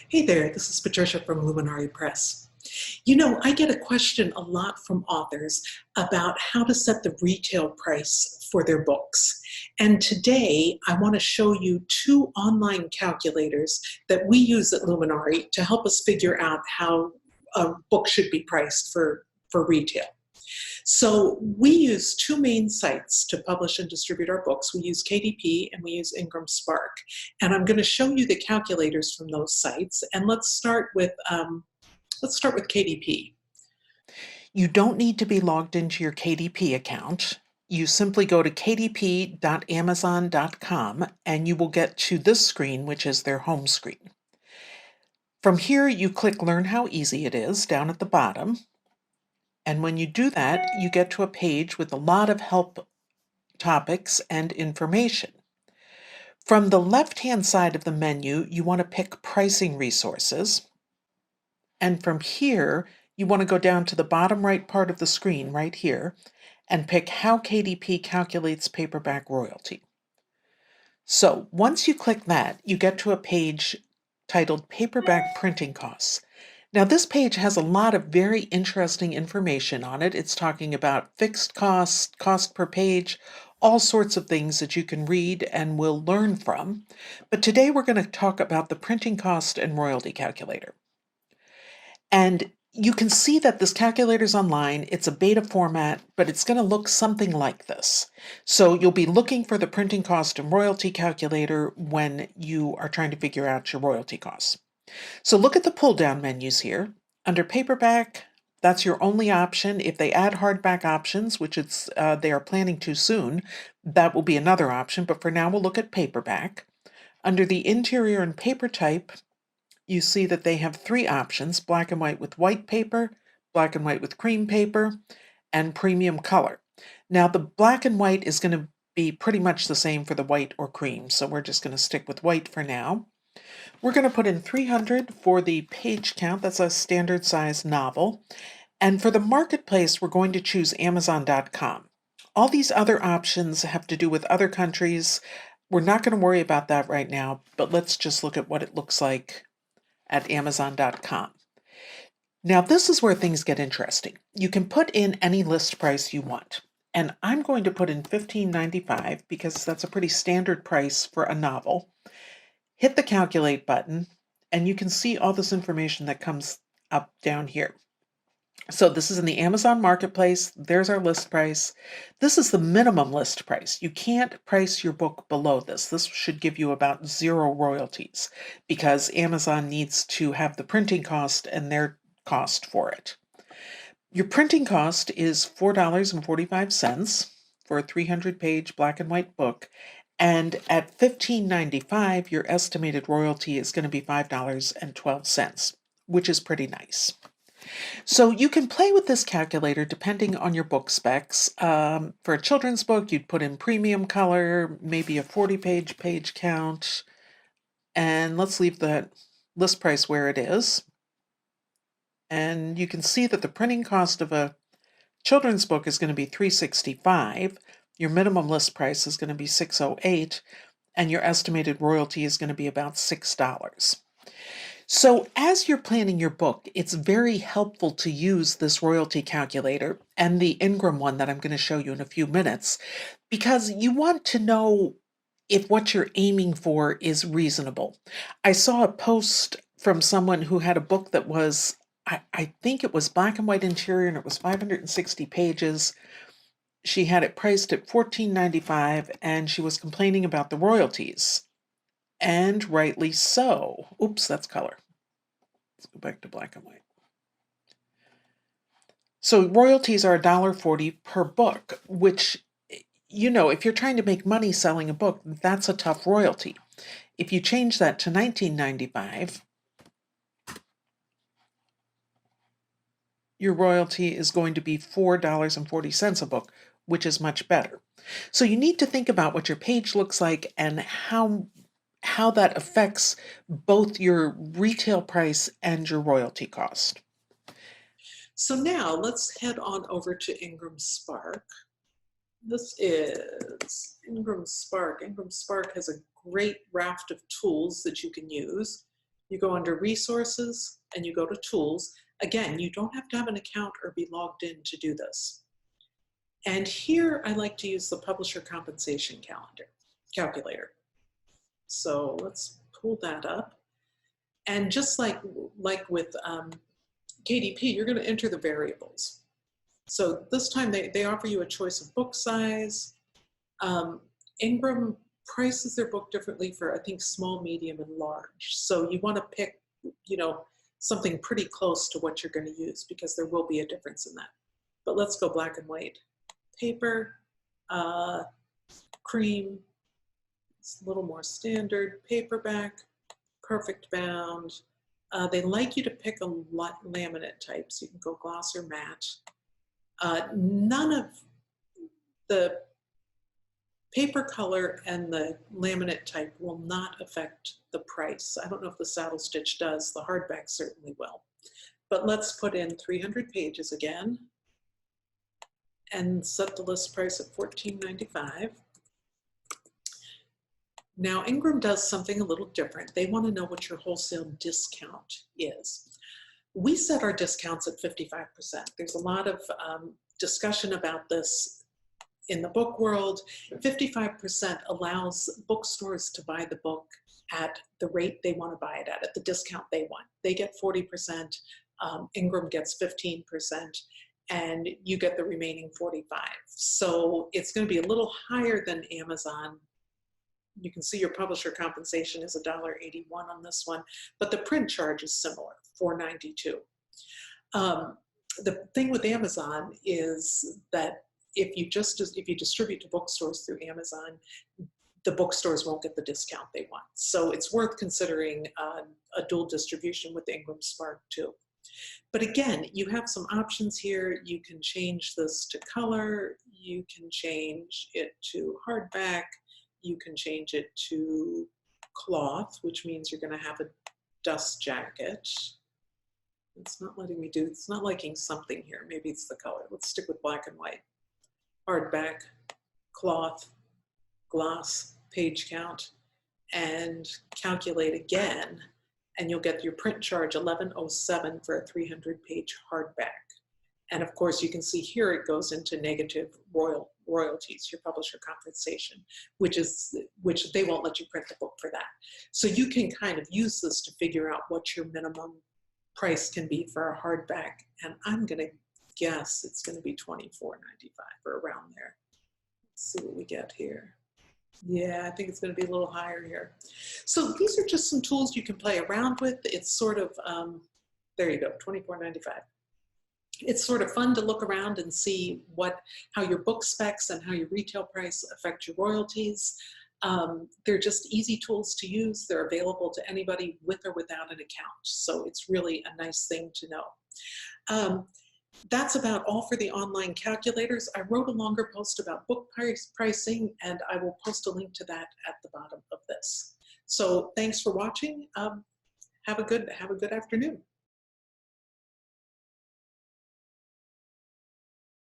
Hey there, this is Patricia from Luminare Press. You know, I get a question a lot from authors about how to set the retail price for their books. And today I want to show you two online calculators that we use at Luminare to help us figure out how a book should be priced for retail. So we use two main sites to publish and distribute our books. We use KDP and we use IngramSpark. And I'm going to show you the calculators from those sites. And let's start with KDP. You don't need to be logged into your KDP account. You simply go to kdp.amazon.com and you will get to this screen, which is their home screen. From here, you click Learn How Easy It Is down at the bottom. And when you do that, you get to a page with a lot of help topics and information. From the left-hand side of the menu, you want to pick Pricing Resources. And from here, you want to go down to the bottom right part of the screen right here and pick How KDP Calculates Paperback Royalty. So once you click that, you get to a page titled Paperback Printing Costs. Now this page has a lot of very interesting information on it. It's talking about fixed costs, cost per page, all sorts of things that you can read and will learn from. But today we're going to talk about the printing cost and royalty calculator. And you can see that this calculator's online. It's a beta format, but it's going to look something like this. So you'll be looking for the printing cost and royalty calculator when you are trying to figure out your royalty costs. So look at the pull-down menus here. Under paperback, that's your only option. If they add hardback options, which they are planning to soon, that will be another option. But for now, we'll look at paperback. Under the interior and paper type, you see that they have three options: black and white with white paper, black and white with cream paper, and premium color. Now the black and white is going to be pretty much the same for the white or cream, so we're just going to stick with white for now. We're going to put in 300 for the page count. That's a standard size novel. And for the marketplace, we're going to choose Amazon.com. All these other options have to do with other countries. We're not going to worry about that right now, but let's just look at what it looks like at Amazon.com. Now, this is where things get interesting. You can put in any list price you want. And I'm going to put in $15.95 because that's a pretty standard price for a novel. Hit the calculate button, and you can see all this information that comes up down here. So this is in the Amazon Marketplace. There's our list price. This is the minimum list price. You can't price your book below this. This should give you about 0 royalties because Amazon needs to have the printing cost and their cost for it. Your printing cost is $4.45 for a 300-page black and white book. And at $15.95, your estimated royalty is going to be $5.12, which is pretty nice. So you can play with this calculator depending on your book specs. For a children's book, you'd put in premium color, maybe a 40-page page count. And let's leave the list price where it is. And you can see that the printing cost of a children's book is going to be $365. Your minimum list price is going to be $608. And your estimated royalty is going to be about $6. So as you're planning your book, it's very helpful to use this royalty calculator and the Ingram one that I'm going to show you in a few minutes, because you want to know if what you're aiming for is reasonable. I saw a post from someone who had a book that was, I think it was black and white interior, and it was 560 pages. She had it priced at $14.95, and she was complaining about the royalties. And rightly so. Oops, that's color. Let's go back to black and white. So royalties are $1.40 per book, which, you know, if you're trying to make money selling a book, that's a tough royalty. If you change that to $19.95, your royalty is going to be $4.40 a book, which is much better. So you need to think about what your page looks like and how that affects both your retail price and your royalty cost. So now let's head on over to IngramSpark. This is IngramSpark. IngramSpark has a great raft of tools that you can use. You go under Resources and you go to Tools. Again, you don't have to have an account or be logged in to do this. And here I like to use the Publisher Compensation Calculator. So let's pull that up. And just like with KDP, you're going to enter the variables. So this time they offer you a choice of book size. Ingram prices their book differently for, I think, small, medium, and large. So you want to pick, something pretty close to what you're going to use, because there will be a difference in that. But let's go black and white. Paper, cream, it's a little more standard, paperback, perfect bound. They like you to pick a laminate type, so you can go gloss or matte. None of the paper color and the laminate type will not affect the price. I don't know if the saddle stitch does, the hardback certainly will. But let's put in 300 pages again and set the list price at $14.95. Now Ingram does something a little different. They want to know what your wholesale discount is. We set our discounts at 55%. There's a lot of discussion about this in the book world. 55% allows bookstores to buy the book at the rate they want to buy it at the discount they want. They get 40%, Ingram gets 15%, and you get the remaining 45%. So it's going to be a little higher than Amazon. You can see your publisher compensation is $1.81 on this one, but the print charge is similar, $4.92. The thing with Amazon is that if you distribute to bookstores through Amazon, the bookstores won't get the discount they want. So it's worth considering a dual distribution with IngramSpark too. But again, you have some options here. You can change this to color. You can change it to hardback. You can change it to cloth, which means you're going to have a dust jacket. It's not letting me do, it's not liking something here. Maybe it's the color. Let's stick with black and white. Hardback, cloth, gloss, page count, and calculate again, and you'll get your print charge $11.07 for a 300-page hardback. And of course, you can see here it goes into negative royalties, your publisher compensation, which they won't let you print the book for that. So you can kind of use this to figure out what your minimum price can be for a hardback. And I'm going to guess it's going to be $24.95 or around there. Let's see what we get here. Yeah, I think it's going to be a little higher here. So these are just some tools you can play around with. It's sort of, there you go, $24.95. It's sort of fun to look around and see how your book specs and how your retail price affect your royalties. They're just easy tools to use. They're available to anybody with or without an account. So it's really a nice thing to know. That's about all for the online calculators. I wrote a longer post about book pricing, and I will post a link to that at the bottom of this. So thanks for watching. Have a good afternoon.